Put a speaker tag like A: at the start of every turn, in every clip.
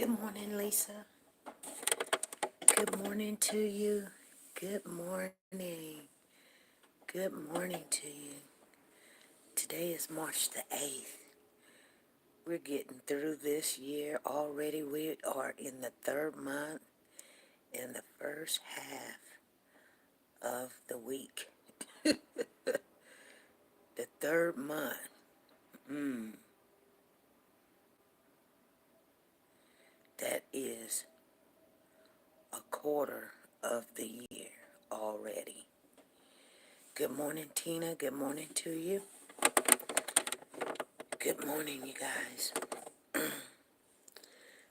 A: Good morning, Lisa. Good morning to you. Good morning. Good morning to you. Today is March the 8th. We're getting through this year already. We are in the third month, in the first half of the week. The third month. That is a quarter of the year already. Good morning, Tina. Good morning to you. Good morning, you guys.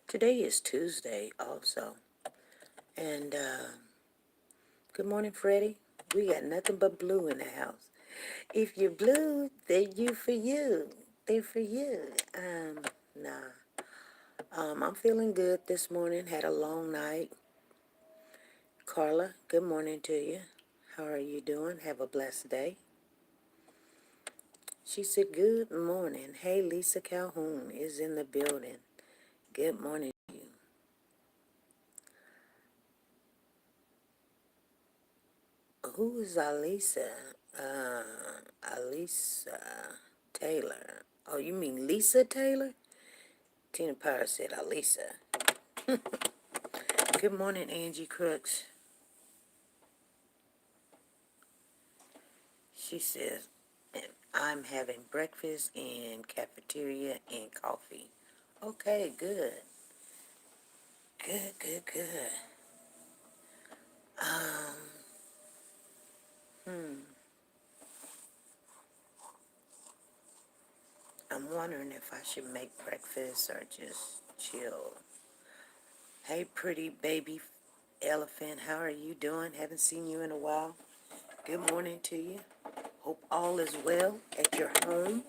A: Today is Tuesday also. And good morning, Freddie. We got nothing but blue in the house. If you're blue, then you for you. They're for you. Nah. I'm feeling good this morning. Had a long night. Carla, good morning to you. How are you doing? Have a blessed day. She said, good morning. Hey, Lisa Calhoun is in the building. Good morning to you. Who is Alisa? Alisa Taylor. Oh, you mean Lisa Taylor? Tina Power said Alisa. Good morning, Angie Crooks. She says, I'm having breakfast in cafeteria and coffee. Okay, good. Good, good, good. I'm wondering if I should make breakfast or just chill. Hey, pretty baby elephant, how are you doing? Haven't seen you in a while. Good morning to you. Hope all is well at your home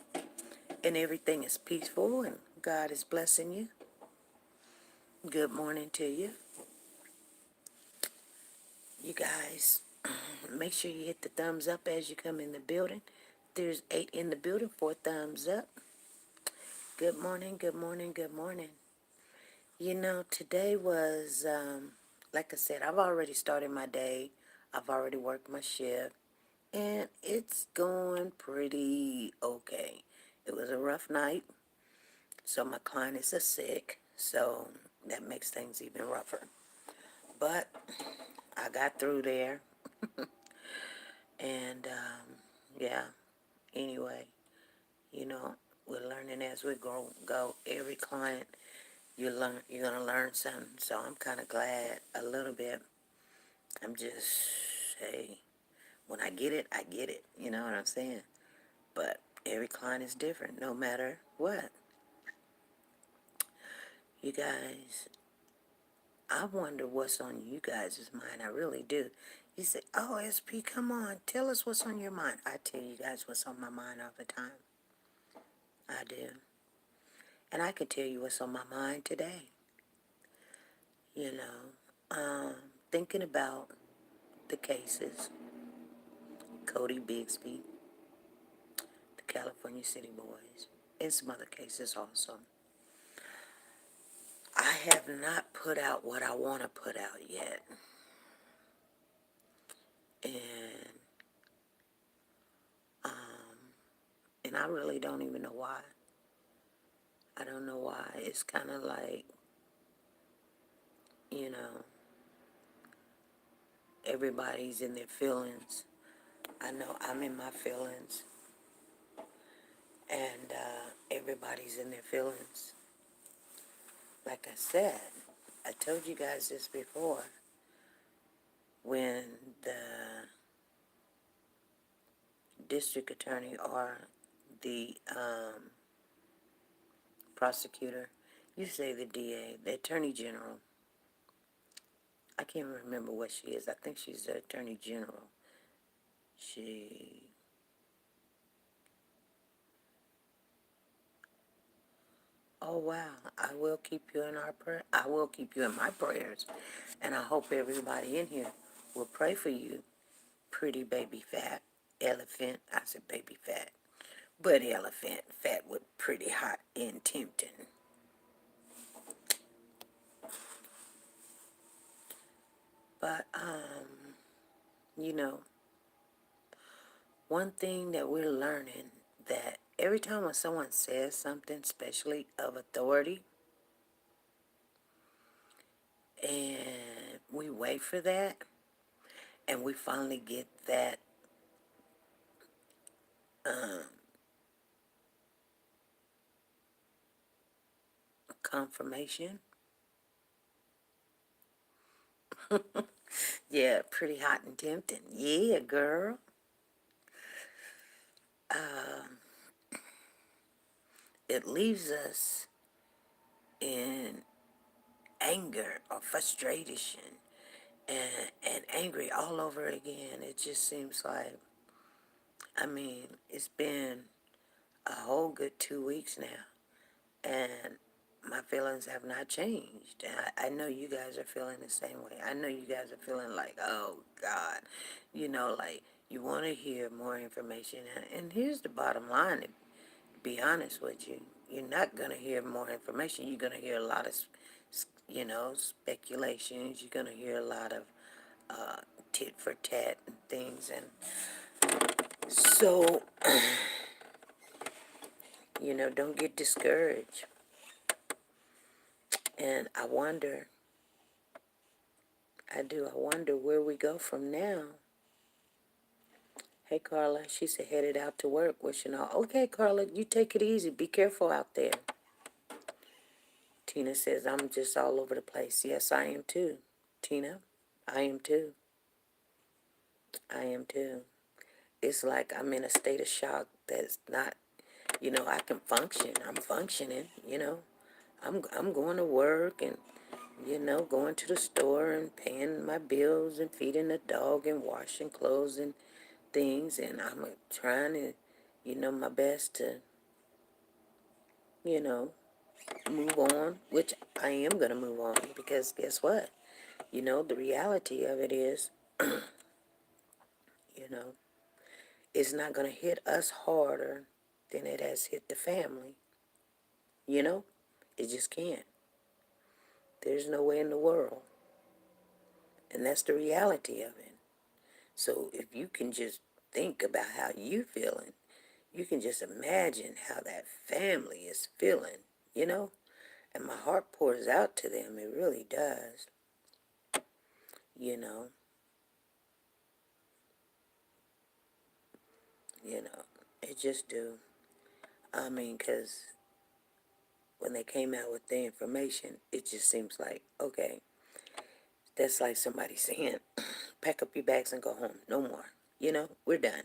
A: and everything is peaceful and God is blessing you. Good morning to you. You guys, make sure you hit the thumbs up as you come in the building. There's 8 in the building, 4 thumbs up. Good morning, good morning, good morning. You know, today was, like I said, I've already started my day. I've already worked my shift. And it's going pretty okay. It was a rough night. So my client is sick. So that makes things even rougher. But I got through there. And, yeah, anyway, you know, we're learning as we go. Every client, you're going to learn something. So I'm kind of glad a little bit. I'm just, hey, when I get it, I get it. You know what I'm saying? But every client is different, no matter what. You guys, I wonder what's on you guys' mind. I really do. You say, oh, SP, come on. Tell us what's on your mind. I tell you guys what's on my mind all the time. I do. And I can tell you what's on my mind today. You know, thinking about the cases, Cody Bigsby, the California City Boys, and some other cases also. I have not put out what I want to put out yet. And and I really don't even know why. I don't know why. It's kind of like, you know, everybody's in their feelings. I know I'm in my feelings, and everybody's in their feelings. Like I said, I told you guys this before. When the district attorney or the prosecutor, you say the DA, the attorney general, I can't remember what she is. I think she's the attorney general. Oh wow, I will keep you in our prayer. I will keep you in my prayers. And I hope everybody in here will pray for you, pretty baby fat elephant. I said baby fat, but elephant fat with pretty hot and tempting. you know, one thing that we're learning, that every time when someone says something, especially of authority, and we wait for that, and we finally get that confirmation. Yeah, pretty hot and tempting. Yeah, girl. It leaves us in anger or frustration and angry all over again. It just seems like, I mean, it's been a whole good 2 weeks now, and my feelings have not changed. And I know you guys are feeling the same way. I know you guys are feeling like, oh God, like you want to hear more information. And here's the bottom line, to be honest with you, you're not going to hear more information. You're going to hear a lot of, speculations. You're going to hear a lot of tit for tat and things. And so, don't get discouraged. And I wonder where we go from now. Hey, Carla, she said headed out to work, wishing all. Okay, Carla, you take it easy. Be careful out there. Tina says, I'm just all over the place. Yes, I am too. Tina, I am too. I am too. It's like I'm in a state of shock that's not, I can function. I'm functioning. I'm going to work and, going to the store and paying my bills and feeding the dog and washing clothes and things. And I'm trying to, my best to, you know, move on, which I am going to move on because guess what? The reality of it is, you know, it's not going to hit us harder than it has hit the family. You know, it just can't. There's no way in the world. And that's the reality of it. So if you can just think about how you feeling, you can just imagine how that family is feeling. And my heart pours out to them. It really does. You know, it just do. I mean, because when they came out with the information, it just seems like, okay, that's like somebody saying, pack up your bags and go home. No more. We're done.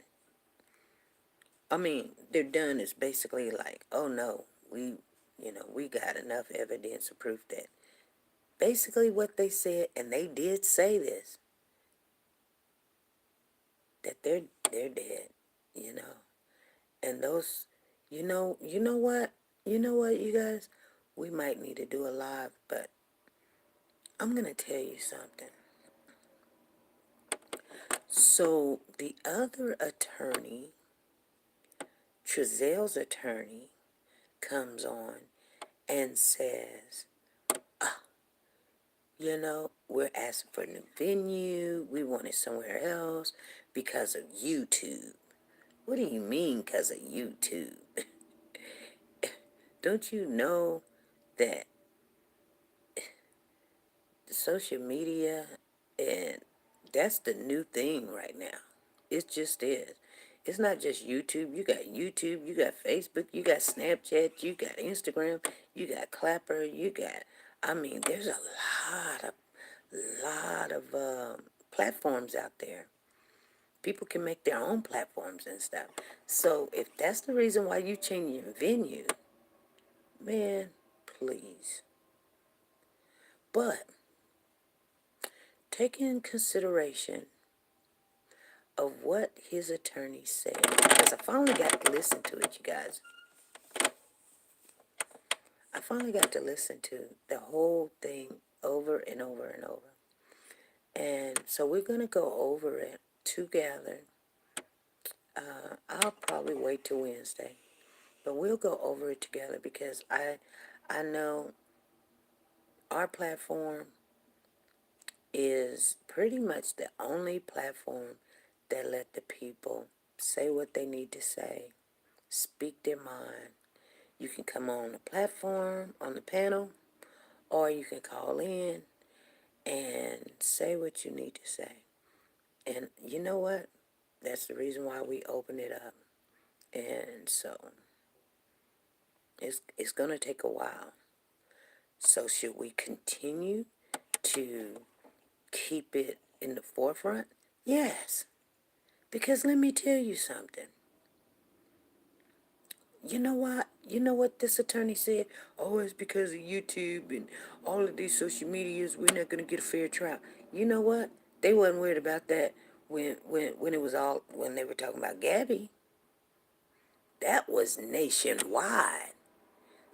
A: I mean, they're done is basically like, oh no, we got enough evidence or proof that basically what they said, and they did say this, that they're dead, you know. And those, what? You guys? We might need to do a live, but I'm going to tell you something. So the other attorney, Chazelle's attorney, comes on and says, we're asking for a new venue. We want it somewhere else because of YouTube. What do you mean because of YouTube? Don't you know that social media, and that's the new thing right now. It just is. It's not just YouTube. You got Facebook, you got Snapchat, you got Instagram, you got Clapper, I mean, there's a lot of platforms out there. People can make their own platforms and stuff. So if that's the reason why you change your venue, man, please. But take in consideration of what his attorney said, because I finally got to listen to it, you guys. I finally got to listen to the whole thing over and over and over. And so we're going to go over it together. I'll probably wait till Wednesday. But we'll go over it together because I know our platform is pretty much the only platform that let the people say what they need to say, speak their mind. You can come on the platform, on the panel, or you can call in and say what you need to say. And you know what? That's the reason why we open it up. And so it's going to take a while. So should we continue to keep it in the forefront? Yes. Because let me tell you something. You know what? You know what this attorney said? Oh, it's because of YouTube and all of these social medias, we're not going to get a fair trial. You know what? They wasn't worried about that when it was all, when they were talking about Gabby. That was nationwide.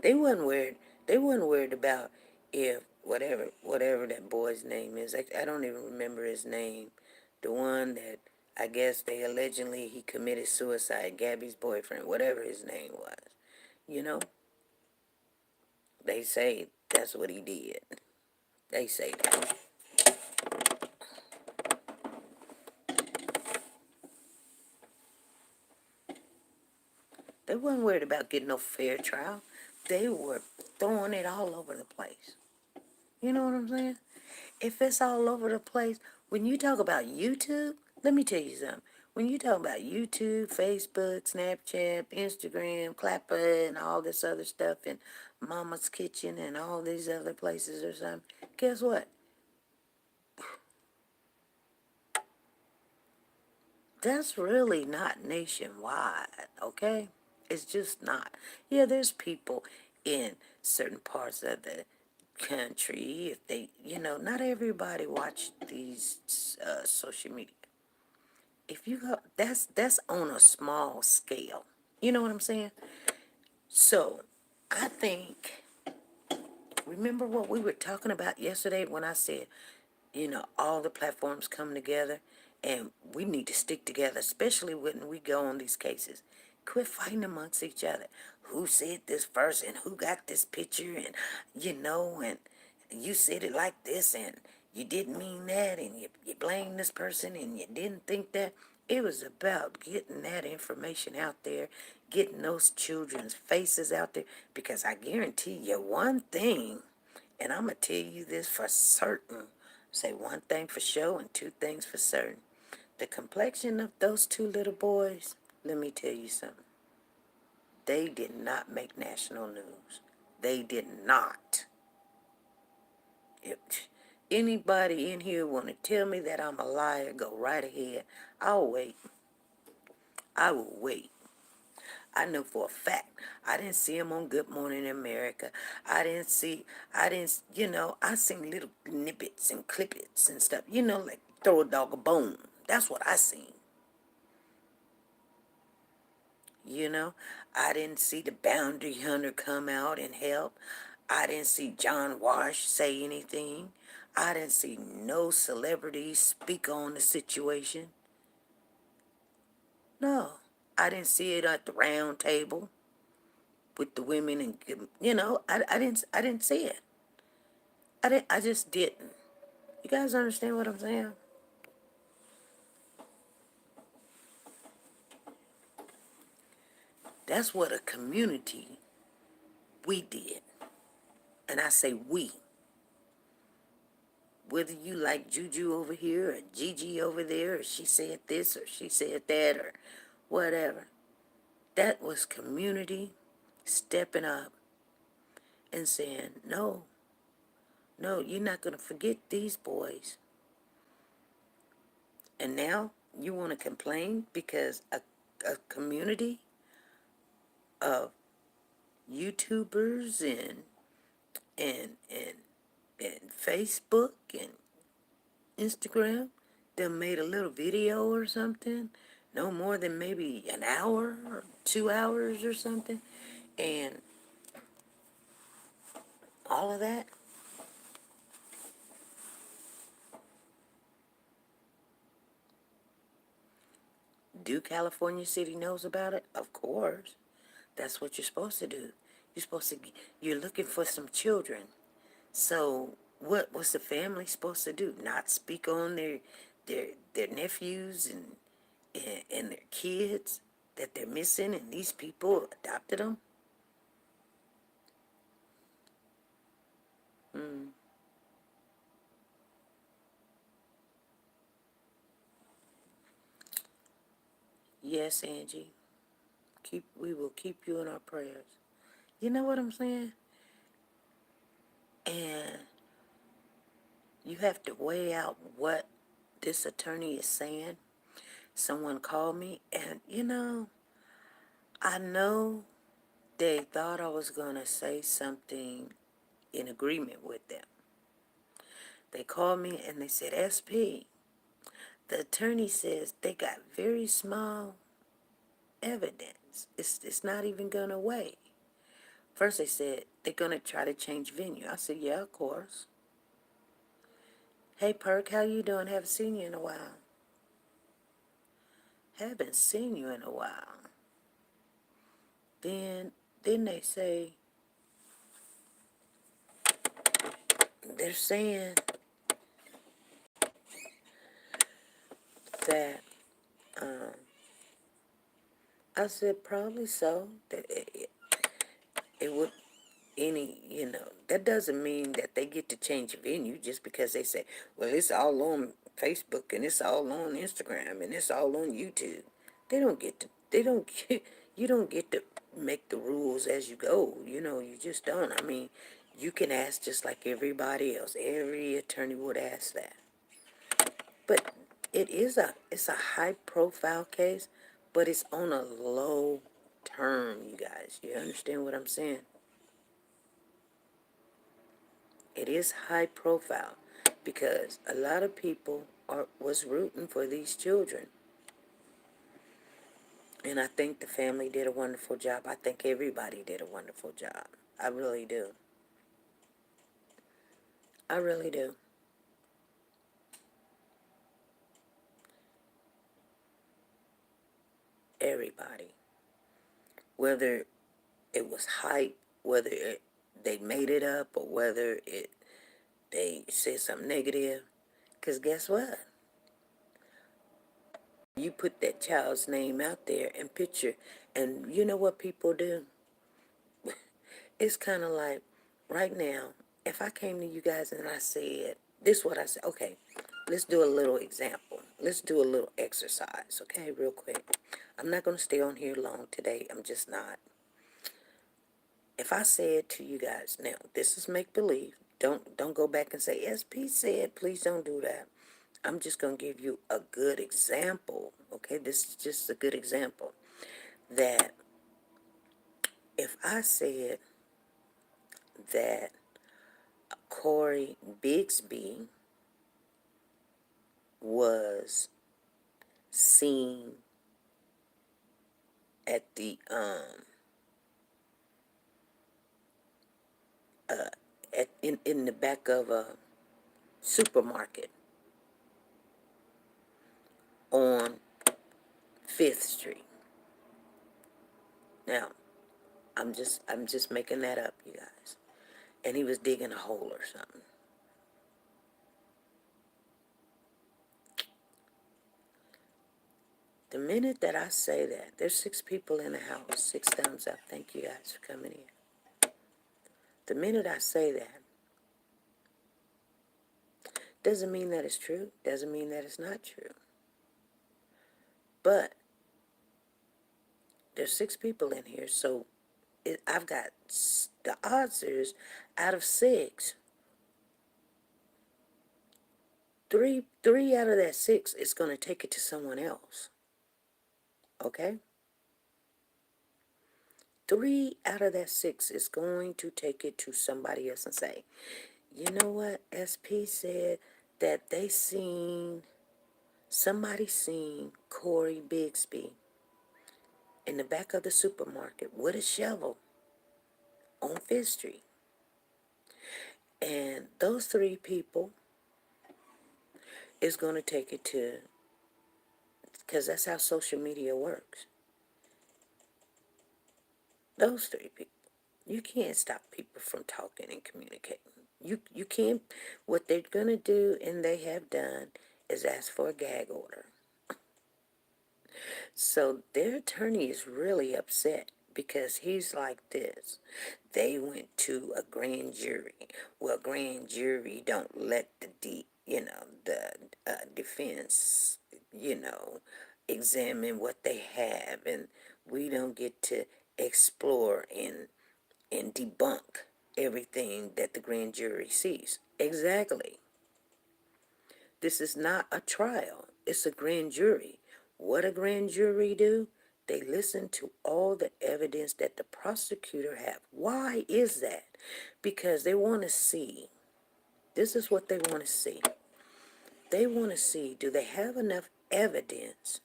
A: They wasn't worried. They wasn't worried about if whatever that boy's name is. I don't even remember his name. The one that I guess they allegedly he committed suicide. Gabby's boyfriend, whatever his name was. You know, they say that's what he did. They say that. They wasn't worried about getting no fair trial. They were throwing it all over the place. You know what I'm saying? If it's all over the place, when you talk about YouTube, let me tell you something. When you talk about YouTube, Facebook, Snapchat, Instagram, Clapper, and all this other stuff, and Mama's Kitchen, and all these other places or something, guess what? That's really not nationwide, okay? It's just not. Yeah, there's people in certain parts of the country, if they, not everybody watch these social media. If you go, that's on a small scale. You know what I'm saying? So, I think, remember what we were talking about yesterday when I said, all the platforms come together and we need to stick together, especially when we go on these cases. Quit fighting amongst each other. Who said this first and who got this picture and, and you said it like this and you didn't mean that and you blame this person and you didn't think that. It was about getting that information out there, getting those children's faces out there, because I guarantee you one thing, and I'm going to tell you this for certain. Say one thing for sure and two things for certain. The complexion of those two little boys, let me tell you something. They did not make national news. They did not. If anybody in here want to tell me that I'm a liar, go right ahead. I'll wait. I will wait. I know for a fact. I didn't see him on Good Morning America. I seen little snippets and clippets and stuff. Like throw a dog a bone. That's what I seen. You know, I didn't see the bounty hunter come out and help. I didn't see John Wash say anything. I didn't see no celebrities speak on the situation. No, I didn't see it at the round table with the women and I didn't see it. I just didn't. You guys understand what I'm saying? That's what a community we did. And I say we. Whether you like Juju over here or Gigi over there, or she said this or she said that or whatever. That was community stepping up and saying, no, no, you're not going to forget these boys. And now you want to complain because a community of YouTubers and Facebook and Instagram that made a little video or something, no more than maybe an hour or 2 hours or something, and all of that. Do California City knows about it? Of course. That's what you're supposed to do. You're supposed to. You're looking for some children. So what was the family supposed to do? Not speak on their nephews and and their kids that they're missing, and these people adopted them. Yes, Angie. We will keep you in our prayers. You know what I'm saying? And you have to weigh out what this attorney is saying. Someone called me, and I know they thought I was going to say something in agreement with them. They called me and they said, SP, the attorney says they got very small evidence. It's not even going to weigh. First they said they're going to try to change venue. I said, yeah, of course. Hey, Perk, how you doing? Haven't seen you in a while. Haven't seen you in a while. Then they say, they're saying that, I said, probably so. That it would, that doesn't mean that they get to change venue just because they say, well, it's all on Facebook and it's all on Instagram and it's all on YouTube. They don't get, you don't get to make the rules as you go. You just don't. I mean, you can ask just like everybody else. Every attorney would ask that. But it's a high profile case, but it's on a low term, you guys. You understand what I'm saying? It is high profile because a lot of people was rooting for these children. And I think the family did a wonderful job. I think everybody did a wonderful job. I really do. I really do. Everybody. Whether it was hype, they made it up, or whether they said something negative. Because guess what? You put that child's name out there and picture, and you know what people do? It's kind of like right now, if I came to you guys and I said, this is what I said, okay, let's do a little example. Let's do a little exercise, okay, real quick. I'm not going to stay on here long today. I'm just not. If I said to you guys, now, this is make-believe. Don't go back and say, SP said, please don't do that. I'm just going to give you a good example, okay? This is just a good example. That if I said that Corey Bigsby was seen at the in the back of a supermarket on 5th Street. Now, I'm just making that up, you guys. And he was digging a hole or something. The minute that I say that, there's 6 people in the house, 6 thumbs up. Thank you guys for coming in. The minute I say that, doesn't mean that it's true, doesn't mean that it's not true. But there's 6 people in here, so I've got, the odds is, out of 6, three out of that 6 is going to take it to someone else. Okay? 3 out of that 6 is going to take it to somebody else and say, you know what? SP said that somebody seen Corey Bigsby in the back of the supermarket with a shovel on 5th Street. And those 3 people is going to take it to, because that's how social media works. Those 3 people. You can't stop people from talking and communicating. You can't. What they're going to do, and they have done, is ask for a gag order. So their attorney is really upset because he's like this. They went to a grand jury. Well, grand jury don't let the defense, examine what they have, and we don't get to explore and debunk everything that the grand jury sees. Exactly. This is not a trial. It's a grand jury. What a grand jury do? They listen to all the evidence that the prosecutor have. Why is that? Because they want to see. This is what they want to see. They want to see, do they have enough evidence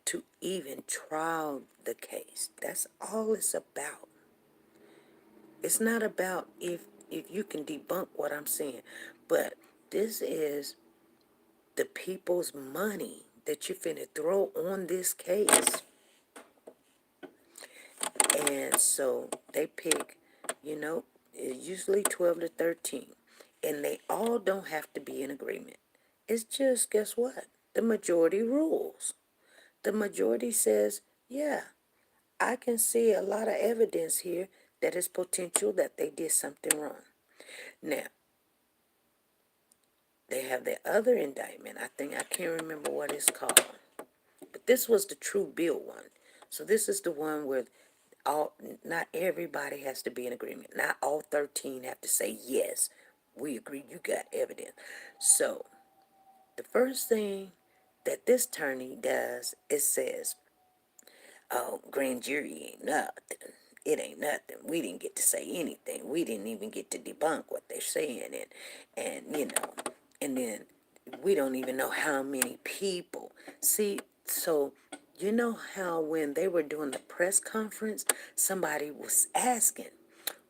A: to even trial the case? That's all it's about. It's not about if you can debunk what I'm saying, but this is the people's money that you finna throw on this case. And so they pick, usually 12 to 13. And they all don't have to be in agreement. It's just, guess what? The majority rules. The majority says, yeah, I can see a lot of evidence here that is potential that they did something wrong. Now, they have the other indictment. I can't remember what it's called. But this was the true bill one. So this is the one where all not everybody has to be in agreement. Not all 13 have to say yes. We agree you got evidence. So the first thing that this attorney does is says, "Oh, grand jury ain't nothing. It ain't nothing. We didn't get to say anything. We didn't even get to debunk what they're saying, and then we don't even know how many people." See, so you know how when they were doing the press conference, somebody was asking,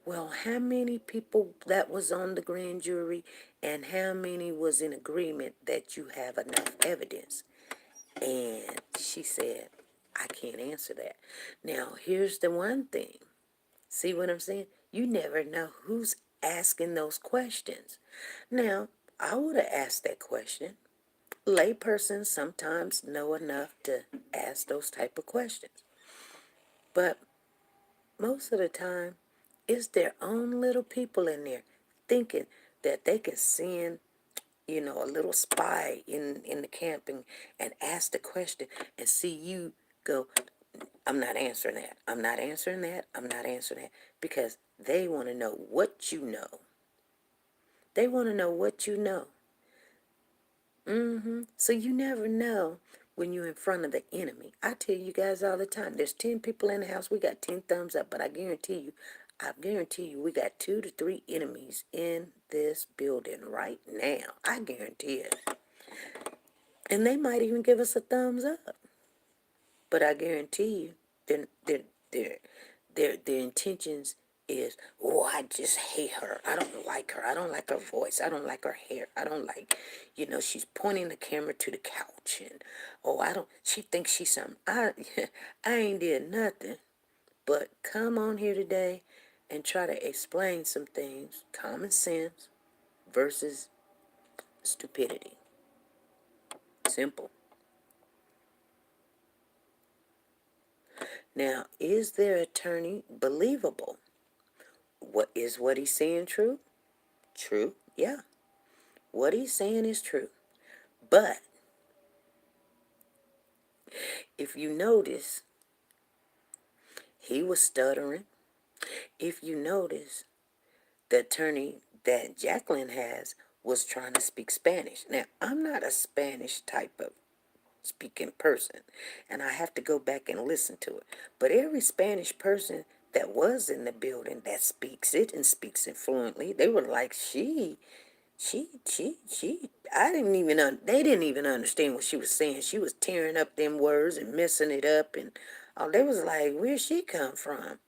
A: well, how many people that was on the grand jury and how many was in agreement that you have enough evidence? And she said, I can't answer that. Now, here's the one thing. See what I'm saying? You never know who's asking those questions. Now, I would have asked that question. Laypersons sometimes know enough to ask those type of questions. But most of the time, it's their own little people in there thinking that they can send, a little spy in the camp and ask the question and see you go, I'm not answering that. I'm not answering that. I'm not answering that. Because they want to know what you know. They want to know what you know. So you never know when you're in front of the enemy. I tell you guys all the time, there's 10 people in the house, we got 10 thumbs up, but I guarantee you, we got 2 to 3 enemies in this building right now. I guarantee it. And they might even give us a thumbs up. But I guarantee you, their intentions is, oh, I just hate her. I don't like her. I don't like her voice. I don't like her hair. I don't like, she's pointing the camera to the couch. And, oh, she thinks she's something. I ain't did nothing but come on here today and try to explain some things. Common sense versus stupidity. Simple. Now, is their attorney believable? What he's saying true? True, yeah. What he's saying is true. But if you notice, he was stuttering. If you notice, the attorney that Jacqueline has was trying to speak Spanish. Now, I'm not a Spanish type of speaking person, and I have to go back and listen to it. But every Spanish person that was in the building that speaks it and speaks it fluently, they were like, she, they didn't even understand what she was saying. She was tearing up them words and messing it up. And they was like, where'd she come from?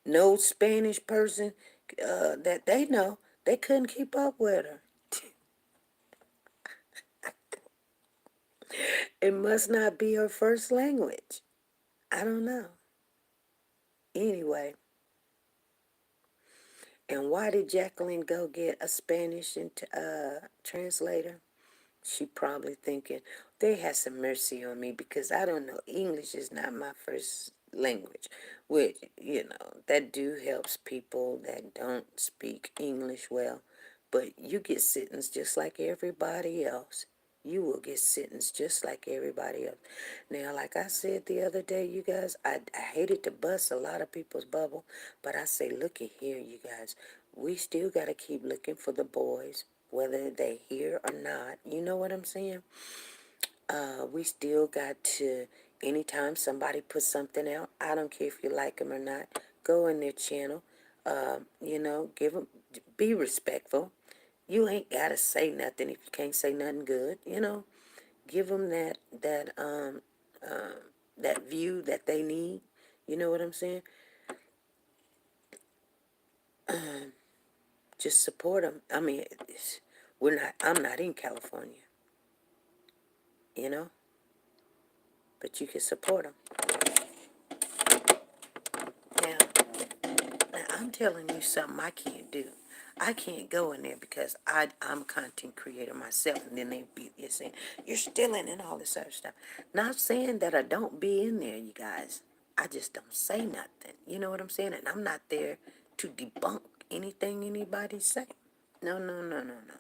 A: No Spanish person that they know, they couldn't keep up with her. It must not be her first language. I don't know. Anyway, and why did Jacqueline go get a Spanish translator? She probably thinking, they had some mercy on me because I don't know. English is not my first language, which, that do helps people that don't speak English well. But you get sentenced just like everybody else. You will get sentenced just like everybody else. Now, like I said the other day, you guys, I hated to bust a lot of people's bubble, but I say, look at here, you guys. We still got to keep looking for the boys, whether they here or not. You know what I'm saying? We still got to, anytime somebody puts something out, I don't care if you like them or not, go in their channel, give them, be respectful. You ain't got to say nothing if you can't say nothing good, give them that view that they need. You know what I'm saying? Just support them. I mean, I'm not in California, you know, but you can support them. Now, I'm telling you something I can't do. I can't go in there because I'm a content creator myself, and then they be saying, you're stealing and all this other stuff. Not saying that I don't be in there, you guys. I just don't say nothing. You know what I'm saying? And I'm not there to debunk anything anybody say. No, no, no, no, no, no.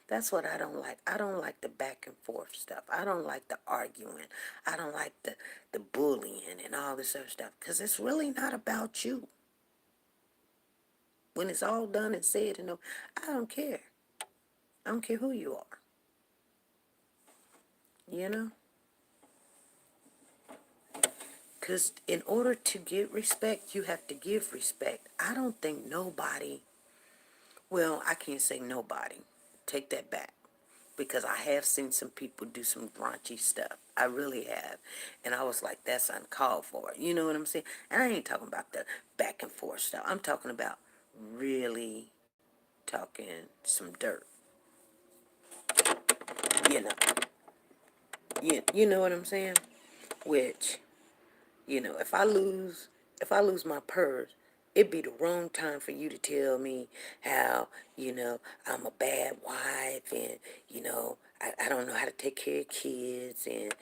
A: That's what I don't like. I don't like the back and forth stuff. I don't like the arguing. I don't like the bullying and all this other stuff. Because it's really not about you. When it's all done and said, I don't care. I don't care who you are. You know? Because in order to get respect, you have to give respect. I don't think nobody, well, I can't say nobody. Take that back. Because I have seen some people do some raunchy stuff. I really have. And I was like, that's uncalled for. You know what I'm saying? And I ain't talking about the back and forth stuff. I'm talking about really talking some dirt. You know. You know what I'm saying? Which, if I lose my purse, it'd be the wrong time for you to tell me how, I'm a bad wife, and, I don't know how to take care of kids, and,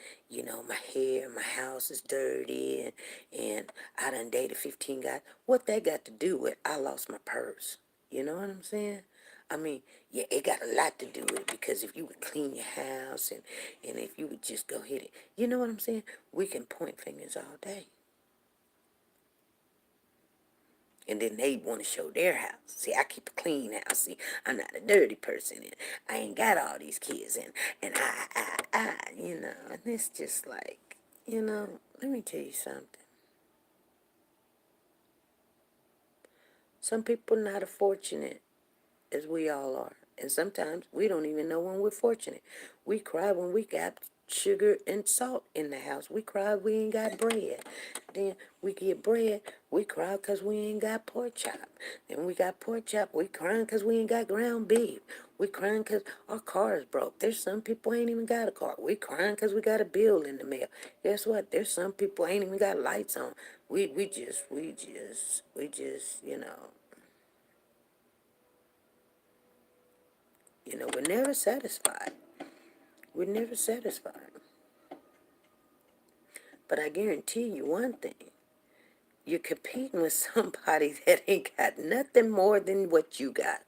A: my hair, my house is dirty, and I done dated 15 guys. What that got to do with I lost my purse? You know what I'm saying? I mean, yeah, it got a lot to do with it, because if you would clean your house, and if you would just go hit it, you know what I'm saying? We can point fingers all day. And then they want to show their house. See, I keep a clean house. See, I'm not a dirty person, and I ain't got all these kids, and and it's just like, let me tell you something. Some people not as fortunate as we all are. And sometimes we don't even know when we're fortunate. We cry when we got sugar and salt in the house. We cry we ain't got bread. Then we get bread, we cry because we ain't got pork chop. Then we got pork chop, we crying because we ain't got ground beef. We crying because our car is broke. There's some people ain't even got a car. We crying because we got a bill in the mail. Guess what? There's some people ain't even got lights on. We're never satisfied. We're never satisfied. But I guarantee you one thing. You're competing with somebody that ain't got nothing more than what you got.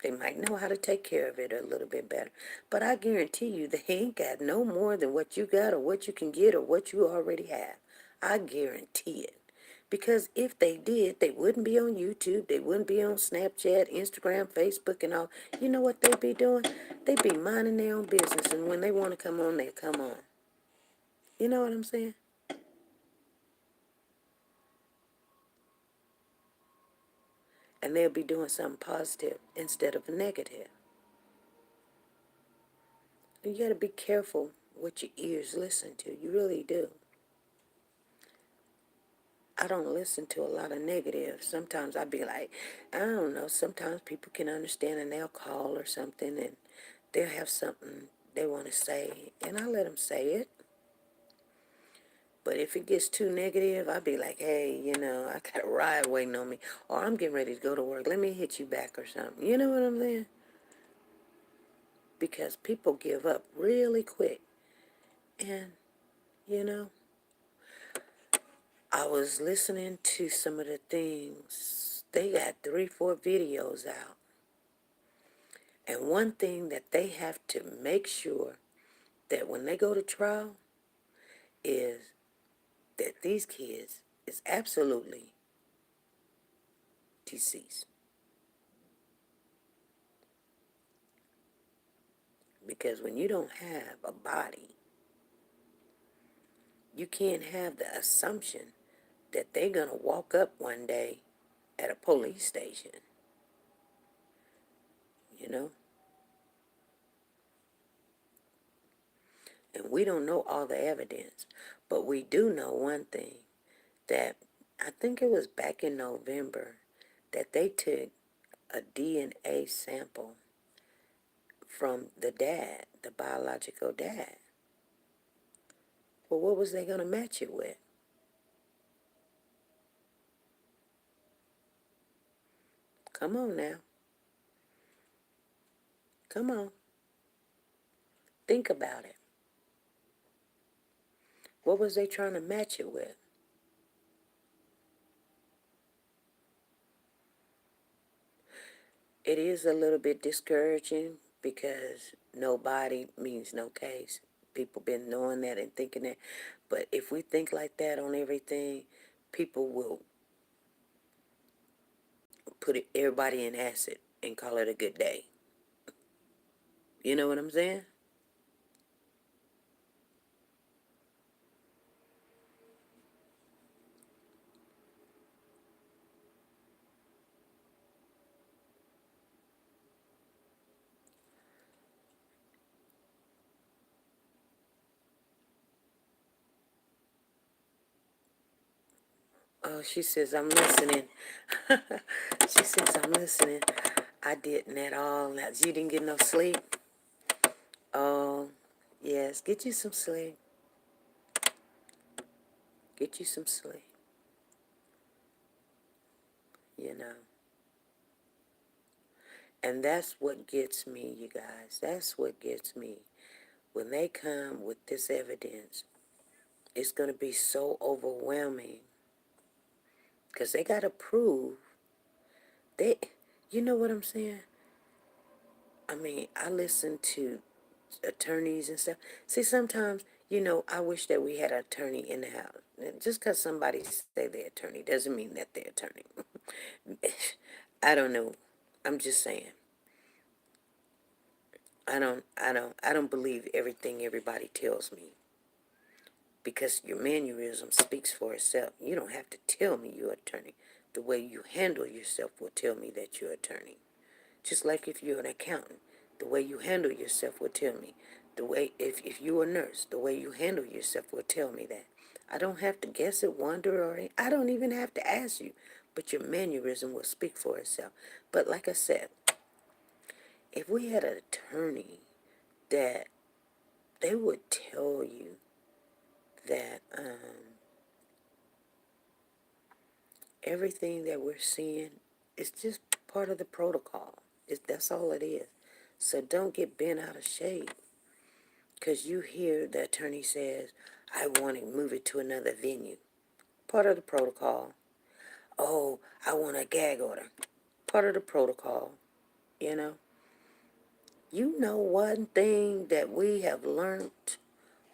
A: They might know how to take care of it a little bit better. But I guarantee you they ain't got no more than what you got or what you can get or what you already have. I guarantee it. Because if they did, they wouldn't be on YouTube. They wouldn't be on Snapchat, Instagram, Facebook, and all. You know what they'd be doing? They'd be minding their own business. And when they want to come on, they come on. You know what I'm saying? And they'll be doing something positive instead of a negative. You got to be careful what your ears listen to. You really do. I don't listen to a lot of negative. Sometimes I be like, I don't know. Sometimes people can understand and they'll call or something, and they'll have something they want to say, and I let them say it. But if it gets too negative, I'll be like, hey, I got a ride waiting on me, or I'm getting ready to go to work. Let me hit you back or something. You know what I'm saying? because people give up really quick. And, you know, I was listening to some of the things. They got 3, 4 videos out. And one thing that they have to make sure that when they go to trial is that these kids is absolutely deceased. Because when you don't have a body, you can't have the assumption that they're going to walk up one day at a police station, you know? And we don't know all the evidence, but we do know one thing, that I think it was back in November that they took a DNA sample from the dad, the biological dad. Well, what was they going to match it with? Come on now. Come on. Think about it. What was they trying to match it with? It is a little bit discouraging because nobody means no case. People been knowing that and thinking that. But if we think like that on everything, people will put everybody in acid and call it a good day. You know what I'm saying? Oh, she says, I'm listening. She says, I'm listening. I didn't at all. You didn't get no sleep? Oh, yes. Get you some sleep. Get you some sleep. You know. And that's what gets me, you guys. That's what gets me. When they come with this evidence, it's going to be so overwhelming. Because they got to prove. They, you know what I'm saying? I mean, I listen to attorneys and stuff. See, sometimes, I wish that we had an attorney in the house. And just because somebody say they're attorney doesn't mean that they're attorney. I don't know. I'm just saying. I don't believe everything everybody tells me. Because your mannerism speaks for itself. You don't have to tell me you're an attorney. The way you handle yourself will tell me that you're an attorney. Just like if you're an accountant, the way you handle yourself will tell me. The way, if you're a nurse, the way you handle yourself will tell me that. I don't have to guess it, wonder, or I don't even have to ask you. But your mannerism will speak for itself. But like I said, if we had an attorney that they would tell you that everything that we're seeing is just part of the protocol. That's all it is. So don't get bent out of shape because you hear the attorney says, I want to move it to another venue. Part of the protocol. Oh, I want a gag order. Part of the protocol, you know. You know one thing that we have learned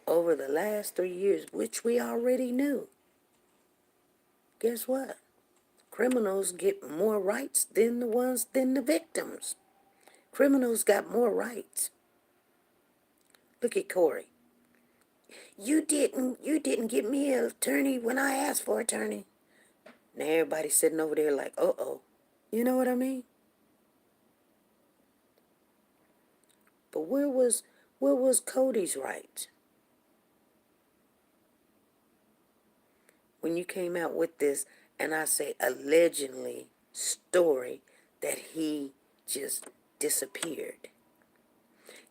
A: over the last 3 years, which we already knew. Guess what? Criminals get more rights than the victims. Criminals got more rights. Look at Corey. You didn't give me an attorney when I asked for an attorney. Now everybody's sitting over there like, uh-oh. You know what I mean? But where was Cody's rights when you came out with this, and I say allegedly story that he just disappeared?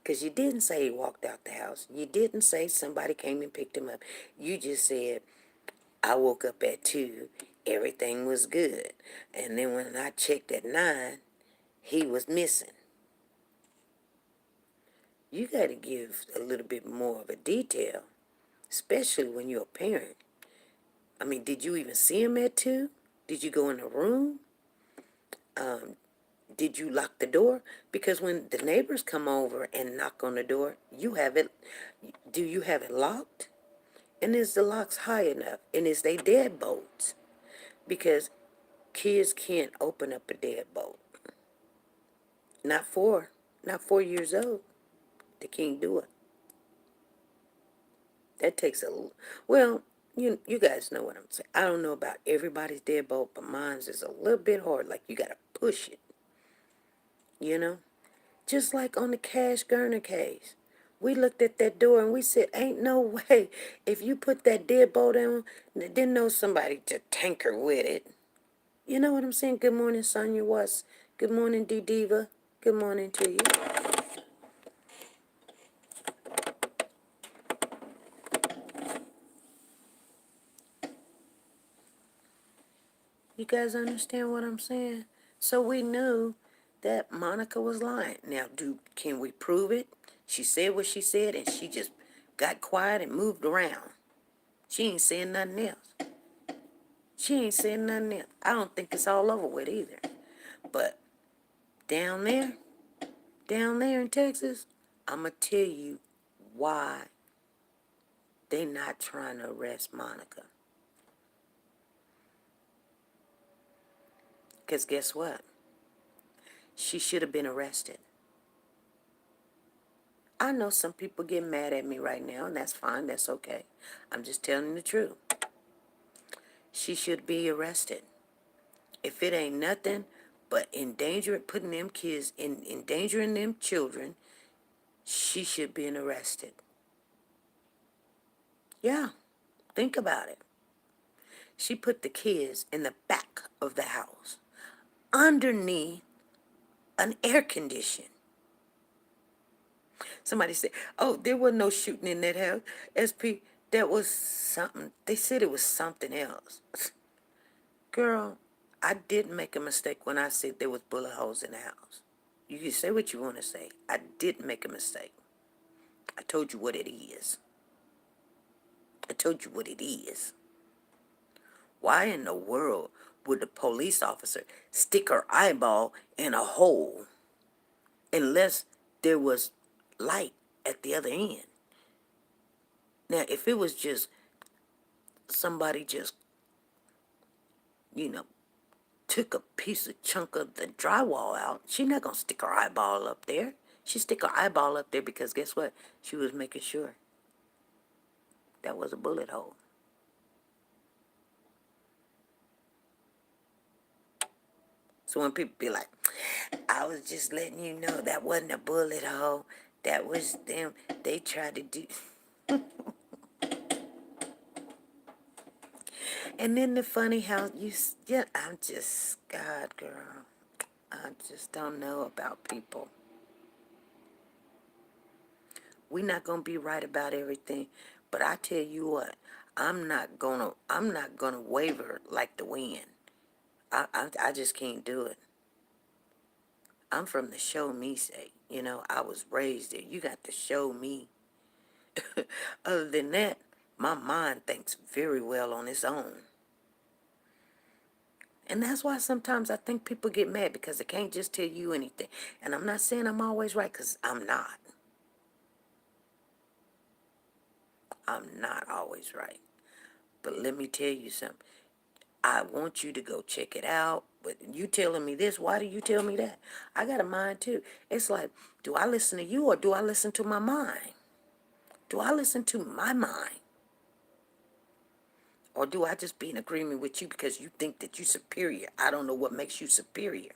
A: Because you didn't say he walked out the house. You didn't say somebody came and picked him up. You just said, I woke up at 2, everything was good. And then when I checked at 9, he was missing. You got to give a little bit more of a detail, especially when you're a parent. I mean, did you even see him at 2? Did you go in the room? Did you lock the door? Because when the neighbors come over and knock on the door, you have it. Do you have it locked? And is the locks high enough? And is they deadbolts? Because kids can't open up a deadbolt. Not 4. Not 4 years old. They can't do it. That takes a well. You guys know what I'm saying. I don't know about everybody's deadbolt, but mine's is a little bit hard. Like you gotta push it. You know. Just like on the Cash Gurner case. We looked at that door and we said, ain't no way. If you put that deadbolt on, didn't know somebody to tinker with it. You know what I'm saying? Good morning, Sonya Watts. Good morning, D Diva. Good morning to you. You guys understand what I'm saying? So we knew that Monica was lying. Now, can we prove it? She said what she said and she just got quiet and moved around. She ain't saying nothing else. She ain't saying nothing else. I don't think it's all over with either. But down there in Texas, I'm going to tell you why they not trying to arrest Monica. Because guess what? She should have been arrested. I know some people get mad at me right now, and that's fine. That's okay. I'm just telling the truth. She should be arrested. If it ain't nothing but putting them kids, endangering them children, she should be arrested. Yeah, think about it. She put the kids in the back of the house, underneath an air condition. Somebody said, oh, there was no shooting in that house. SP, that was something. They said it was something else. Girl, I didn't make a mistake when I said there was bullet holes in the house. You can say what you want to say. I didn't make a mistake. I told you what it is. I told you what it is. Why in the world would the police officer stick her eyeball in a hole unless there was light at the other end? Now, if it was just somebody just, you know, took a chunk of the drywall out, she not going to stick her eyeball up there. She stick her eyeball up there because guess what? She was making sure that was a bullet hole. So when people be like, I was just letting you know that wasn't a bullet hole. That was them. They tried to do. And then the funny how yeah, I'm just, God, girl. I just don't know about people. We're not going to be right about everything. But I tell you what, I'm not gonna waver like the wind. I just can't do it. I'm from the show me state. I was raised there. You got to show me. Other than that, my mind thinks very well on its own. And that's why sometimes I think people get mad because they can't just tell you anything. And I'm not saying I'm always right because I'm not. I'm not always right. But let me tell you something. I want you to go check it out. But you telling me this, why do you tell me that? I got a mind too. It's like, do I listen to you or do I listen to my mind? Do I listen to my mind? Or do I just be in agreement with you because you think that you're superior? I don't know what makes you superior.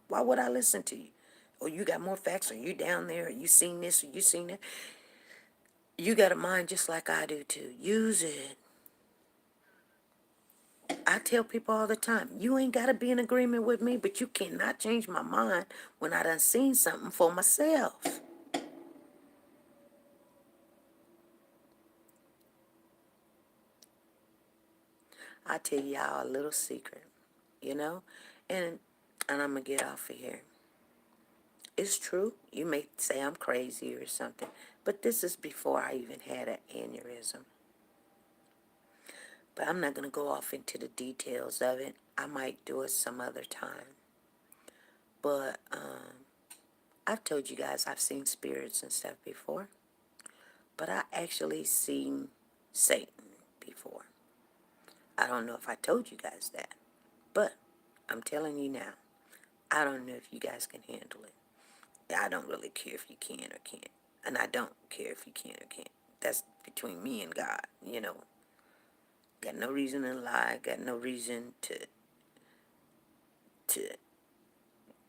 A: Why would I listen to you? Or you got more facts, or you down there, or you seen this, or you seen that. You got a mind just like I do too. Use it. I tell people all the time, you ain't got to be in agreement with me, but you cannot change my mind when I done seen something for myself. I tell y'all a little secret, you know? And I'm going to get off of here. It's true. You may say I'm crazy or something, but this is before I even had an aneurysm. But I'm not going to go off into the details of it. I might do it some other time. But I've told you guys I've seen spirits and stuff before. But I actually seen Satan before. I don't know if I told you guys that. But I'm telling you now. I don't know if you guys can handle it. I don't really care if you can or can't. And I don't care if you can or can't. That's between me and God, you know. Got no reason to lie. Got no reason to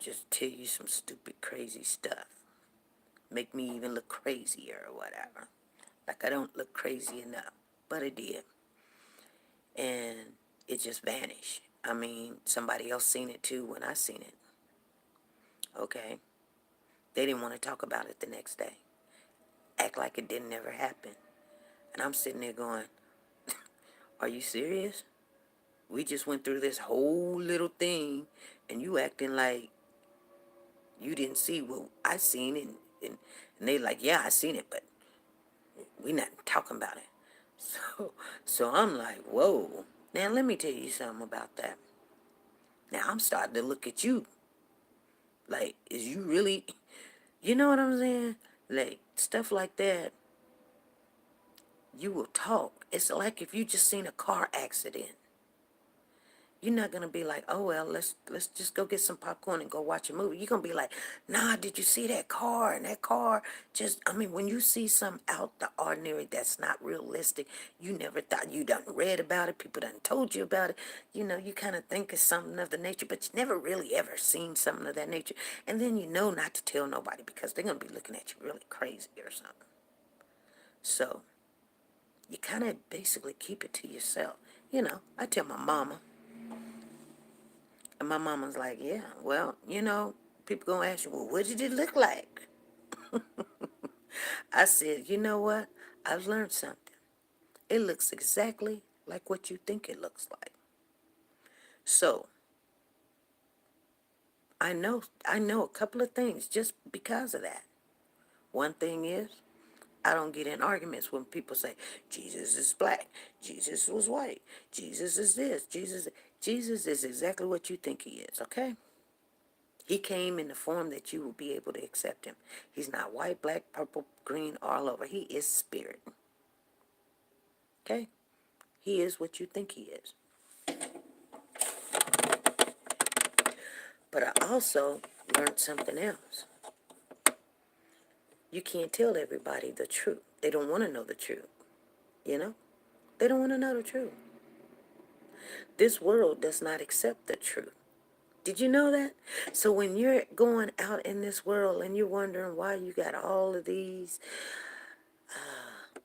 A: just tell you some stupid, crazy stuff. Make me even look crazier or whatever. Like I don't look crazy enough. But it did. And it just vanished. I mean, somebody else seen it too when I seen it. Okay? They didn't want to talk about it the next day. Act like it didn't ever happen. And I'm sitting there going, are you serious? We just went through this whole little thing and you acting like you didn't see what I seen, and they like, yeah, I seen it, but we not talking about it. So I'm like, whoa. Now let me tell you something about that. Now I'm starting to look at you like, is you really, you know what I'm saying? Like stuff like that, you will talk. It's like if you just seen a car accident. You're not gonna be like, oh well, let's just go get some popcorn and go watch a movie. You're gonna be like, nah, did you see that car? And that car just, I mean, when you see something out the ordinary that's not realistic, you never thought, you done read about it, people done told you about it, you know, you kind of think it's something of the nature, but you never really ever seen something of that nature. And then you know not to tell nobody because they're gonna be looking at you really crazy or something. So you kind of basically keep it to yourself. You know, I tell my mama. And my mama's like, yeah, well, you know, people gonna ask you, well, what did it look like? I said, you know what? I've learned something. It looks exactly like what you think it looks like. So I know a couple of things just because of that. One thing is, I don't get in arguments when people say, Jesus is black, Jesus was white, Jesus is this, Jesus is exactly what you think he is, okay? He came in the form that you will be able to accept him. He's not white, black, purple, green, all over. He is spirit. Okay? He is what you think he is. But I also learned something else. You can't tell everybody the truth. They don't want to know the truth. You know? They don't want to know the truth. This world does not accept the truth. Did you know that? So when you're going out in this world and you're wondering why you got all of these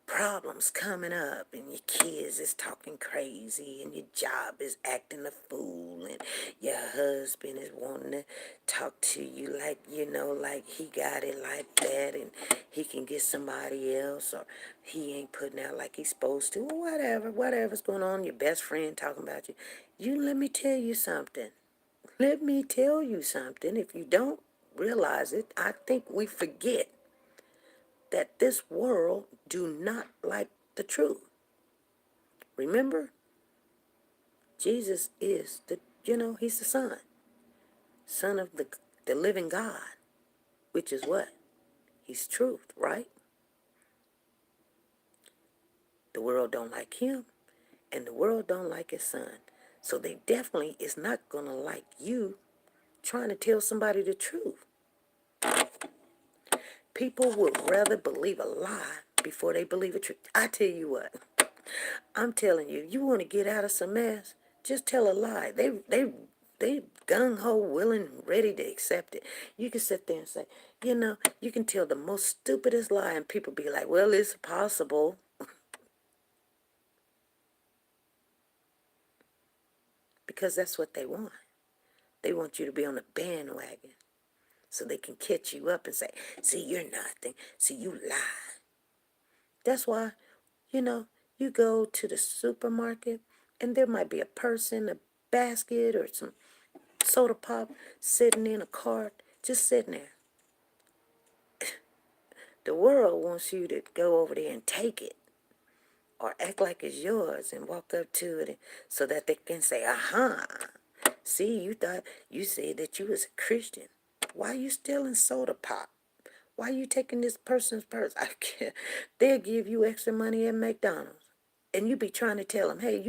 A: problems coming up and your kids is talking crazy and your job is acting a fool and your husband is wanting to talk to you like, you know, like he got it like that and he can get somebody else or he ain't putting out like he's supposed to or whatever's going on, your best friend talking about you. Let me tell you something. Let me tell you something. If you don't realize it, I think we forget that this world do not like the truth. Remember, Jesus is he's the son of the living God, which is what? He's truth, right? The world don't like him, and the world don't like his son. So they definitely is not going to like you trying to tell somebody the truth. People would rather believe a lie before they believe a truth. I tell you what, I'm telling you, you want to get out of some mess, just tell a lie. They gung-ho, willing, ready to accept it. You can sit there and say, you can tell the most stupidest lie and people be like, well, it's possible. Because that's what they want. They want you to be on a bandwagon so they can catch you up and say, see, you're nothing. See, you lie. That's why, you go to the supermarket and there might be a person, a basket, or some soda pop sitting in a cart, just sitting there. The world wants you to go over there and take it or act like it's yours and walk up to it so that they can say, aha, see, you said that you was a Christian. Why you stealing soda pop? Why you taking this person's purse? I can't. They'll give you extra money at McDonald's. And you be trying to tell them, hey,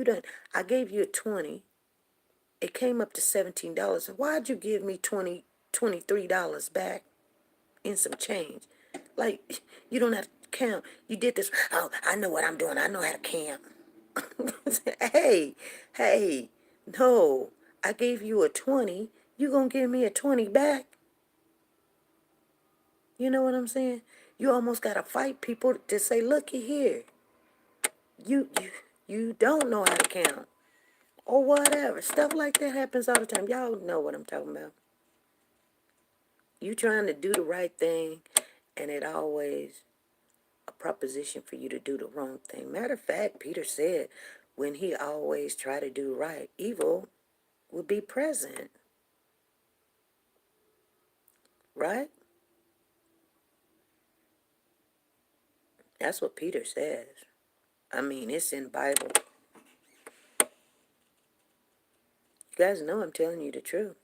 A: I gave you a 20. It came up to $17. Why'd you give me $23 back in some change? Like, you don't have to count. You did this. Oh, I know what I'm doing. I know how to count. hey, no. I gave you a 20. You gonna give me a 20 back? You know what I'm saying? You almost gotta fight people to say, looky here. You, you, you don't know how to count. Or whatever. Stuff like that happens all the time. Y'all know what I'm talking about. You trying to do the right thing, and it always a proposition for you to do the wrong thing. Matter of fact, Peter said, when he always try to do right, evil will be present. Right? That's what Peter says. I mean, it's in the Bible. You guys know I'm telling you the truth.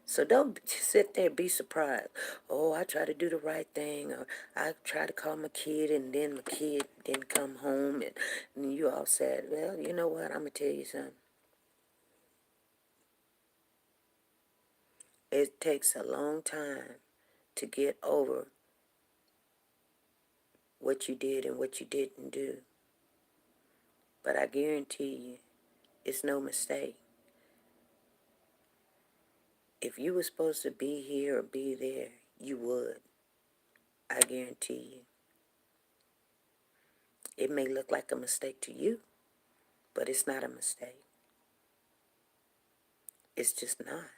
A: So don't sit there and be surprised. Oh, I try to do the right thing, or I try to call my kid, and then my kid didn't come home, and you all said, well, you know what? I'm going to tell you something. It takes a long time to get over what you did and what you didn't do. But I guarantee you, it's no mistake. If you were supposed to be here or be there, you would. I guarantee you. It may look like a mistake to you, but it's not a mistake. It's just not.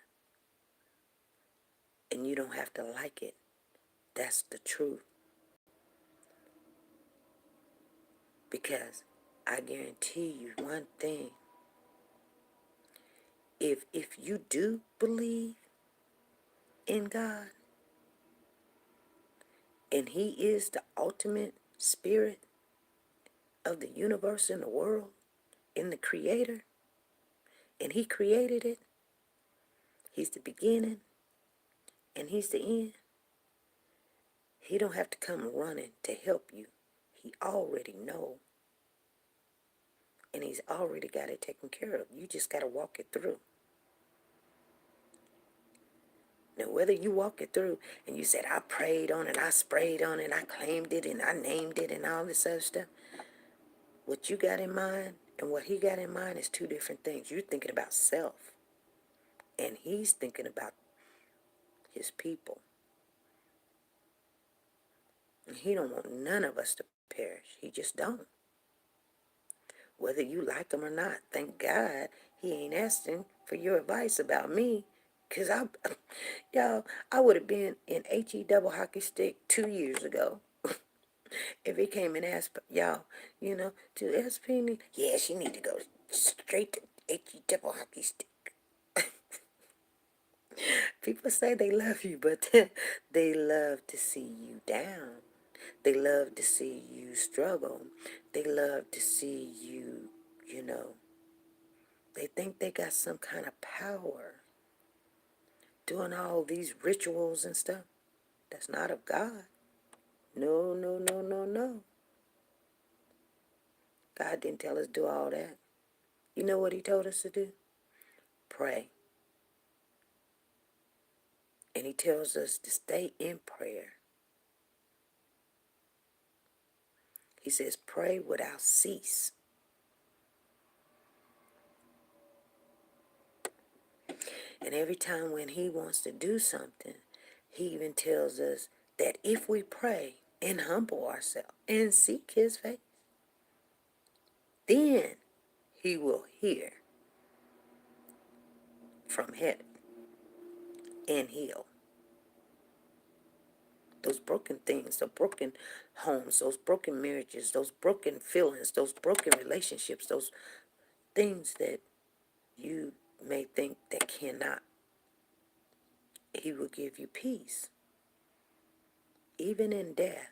A: And you don't have to like it. That's the truth. Because I guarantee you one thing. If you do believe in God, and He is the ultimate spirit of the universe and the world, and the creator, and He created it, He's the beginning, and He's the end, He don't have to come running to help you. He already know. And He's already got it taken care of. You just got to walk it through. Now, whether you walk it through and you said, I prayed on it, I sprayed on it, I claimed it, and I named it, and all this other stuff, what you got in mind and what He got in mind is two different things. You're thinking about self, and He's thinking about His people. And He don't want none of us to perish. He just don't. Whether you like Him or not, thank God He ain't asking for your advice about me. Because y'all, I would have been in HE double hockey stick 2 years ago. If He came and asked y'all, to ask Penny, yeah, she need to go straight to HE double hockey stick. People say they love you, but they love to see you down. They love to see you struggle. They love to see you, they think they got some kind of power doing all these rituals and stuff. That's not of God. No, no, no, no, no. God didn't tell us to do all that. You know what He told us to do? Pray. And He tells us to stay in prayer. He says, pray without cease. And every time when He wants to do something, He even tells us that if we pray and humble ourselves and seek His face, then He will hear from heaven and heal. Those broken things, the broken homes, those broken marriages, those broken feelings, those broken relationships, those things that you may think that cannot, He will give you peace. even in death,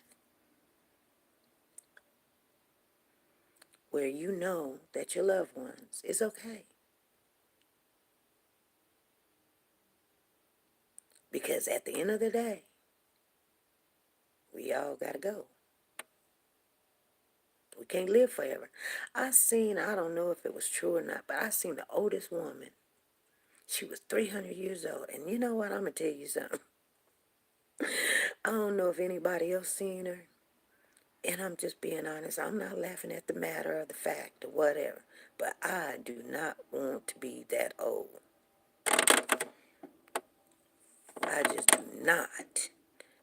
A: where you know that your loved ones is okay. Because at the end of the day, we all gotta go. We can't live forever. I don't know if it was true or not, but I seen the oldest woman. She was 300 years old. And you know what? I'm going to tell you something. I don't know if anybody else seen her. And I'm just being honest. I'm not laughing at the matter or the fact or whatever. But I do not want to be that old. I just do not.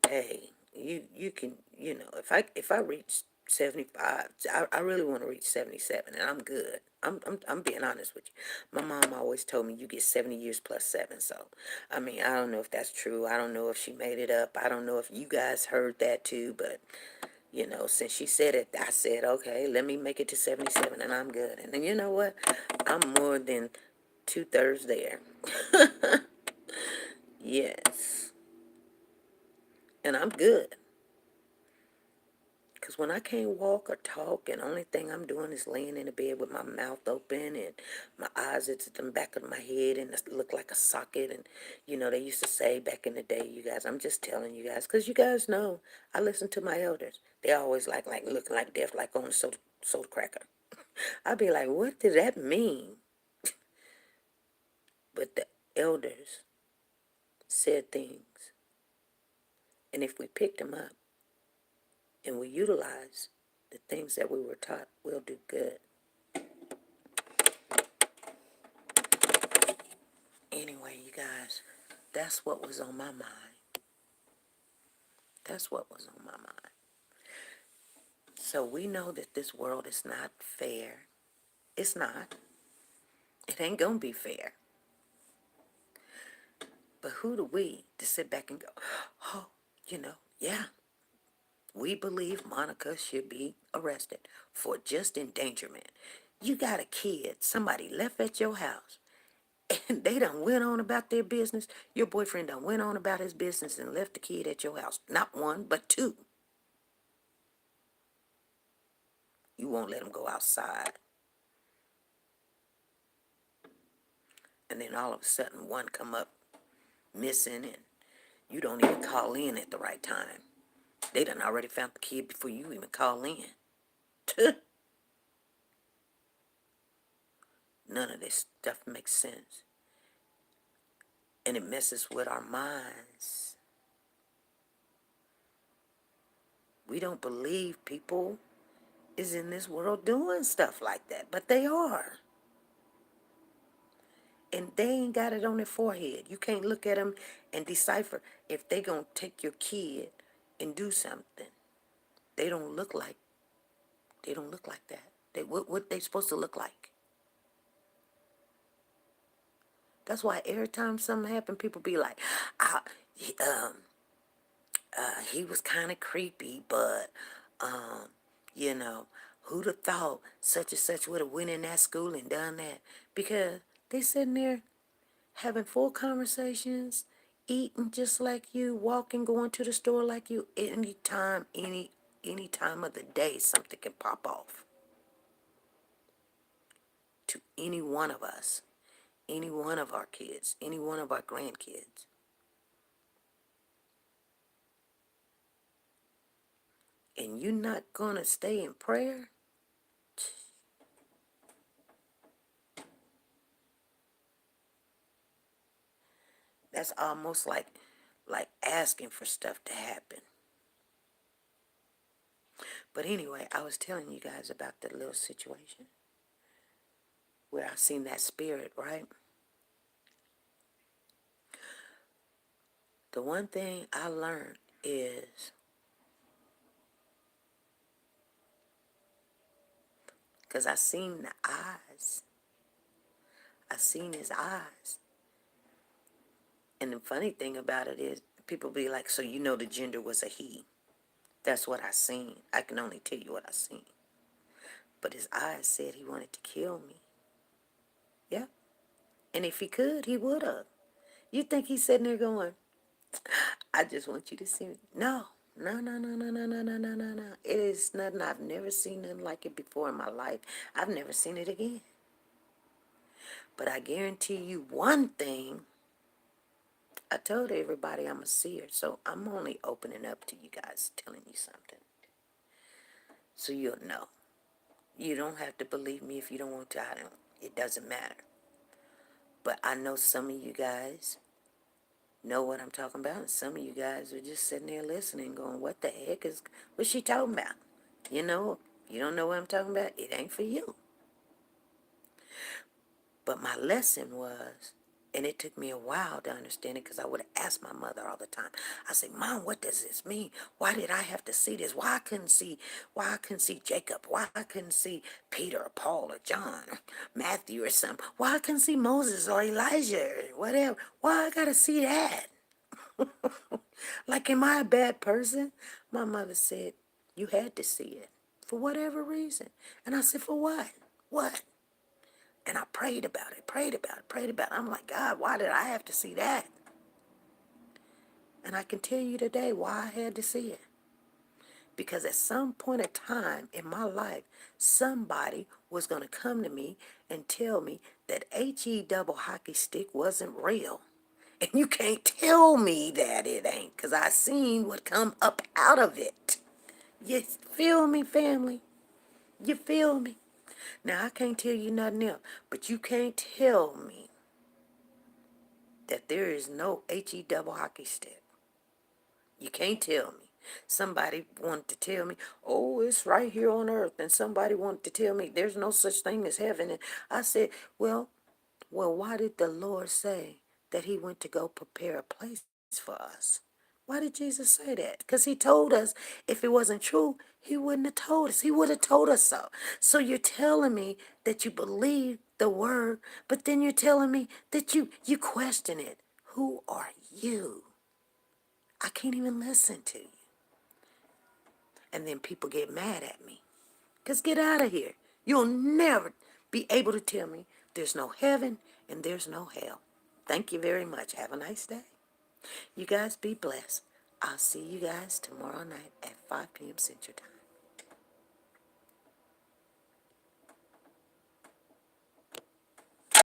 A: Hey, you can, if I reach 75, I really want to reach 77, and I'm good. I'm being honest with you. My mom always told me you get 70 years plus 7. So, I mean, I don't know if that's true. I don't know if she made it up. I don't know if you guys heard that too, but since she said it, I said, okay, let me make it to 77, and I'm good. And then you know what? I'm more than 2/3 there. Yes, and I'm good. Because when I can't walk or talk, and only thing I'm doing is laying in the bed with my mouth open and my eyes at the back of my head and it look like a socket. And, they used to say back in the day, you guys, I'm just telling you guys, because you guys know, I listen to my elders. They always like looking like death, like on a soda cracker. I'd be like, what did that mean? But the elders said things. And if we picked them up and we utilize the things that we were taught, we'll do good. Anyway, you guys, that's what was on my mind. That's what was on my mind. So we know that this world is not fair. It's not. It ain't gonna be fair. But who do we to sit back and go, oh, yeah, we believe Monica should be arrested for just endangerment. You got a kid, somebody left at your house, and they done went on about their business. Your boyfriend done went on about his business and left the kid at your house. Not one, but two. You won't let him go outside. And then all of a sudden one come up missing and you don't even call in at the right time. They done already found the kid before you even call in. None of this stuff makes sense. And it messes with our minds. We don't believe people is in this world doing stuff like that, but they are. And they ain't got it on their forehead. You can't look at them and decipher if they gonna take your kid and do something. They don't look like that. What they supposed to look like? That's why every time something happen, people be like, he, he was kind of creepy, but you know, who'd have thought such and such would have went in that school and done that? Because they sitting there having full conversations, eating just like you, walking, going to the store like you. Any time of the day, something can pop off to any one of us, any one of our kids, any one of our grandkids. And you're not gonna stay in prayer? That's almost like asking for stuff to happen. But anyway, I was telling you guys about the little situation where I seen that spirit, right? The one thing I learned is, because I seen the eyes. I seen his eyes. And the funny thing about it is, people be like, so the gender was a he. That's what I seen. I can only tell you what I seen. But his eyes said he wanted to kill me. Yeah. And if he could, he would have. You think he's sitting there going, I just want you to see me. No, No, no, no, no, no, no, no, no, no, no. It is nothing. I've never seen nothing like it before in my life. I've never seen it again. But I guarantee you one thing. I told everybody I'm a seer, so I'm only opening up to you guys, telling you something. So you'll know. You don't have to believe me if you don't want to. I don't. It doesn't matter. But I know some of you guys know what I'm talking about, and some of you guys are just sitting there listening, going, "What the heck is? What's she talking about?" You know, you don't know what I'm talking about. It ain't for you. But my lesson was, and it took me a while to understand it because I would ask my mother all the time. I say, "Mom, what does this mean? Why did I have to see this? Why I couldn't see Jacob? Why I couldn't see Peter or Paul or John or Matthew or something? Why I couldn't see Moses or Elijah or whatever? Why I gotta see that? Like, am I a bad person?" My mother said, "You had to see it for whatever reason." And I said, "For what? What?" And I prayed about it, prayed about it, prayed about it. I'm like, "God, why did I have to see that?" And I can tell you today why I had to see it. Because at some point of time in my life, somebody was going to come to me and tell me that HE double hockey stick wasn't real. And you can't tell me that it ain't, because I seen what come up out of it. You feel me, family? You feel me? Now, I can't tell you nothing else, but you can't tell me that there is no HE double hockey stick. You can't tell me. Somebody wanted to tell me, "Oh, it's right here on earth," and somebody wanted to tell me there's no such thing as heaven. And I said, well, why did the Lord say that he went to go prepare a place for us? Why did Jesus say that? Because he told us if it wasn't true, he wouldn't have told us. He would have told us so. So you're telling me that you believe the word, but then you're telling me that you question it. Who are you? I can't even listen to you. And then people get mad at me. Because get out of here. You'll never be able to tell me there's no heaven and there's no hell. Thank you very much. Have a nice day. You guys be blessed. I'll see you guys tomorrow night at 5 p.m. Central Time.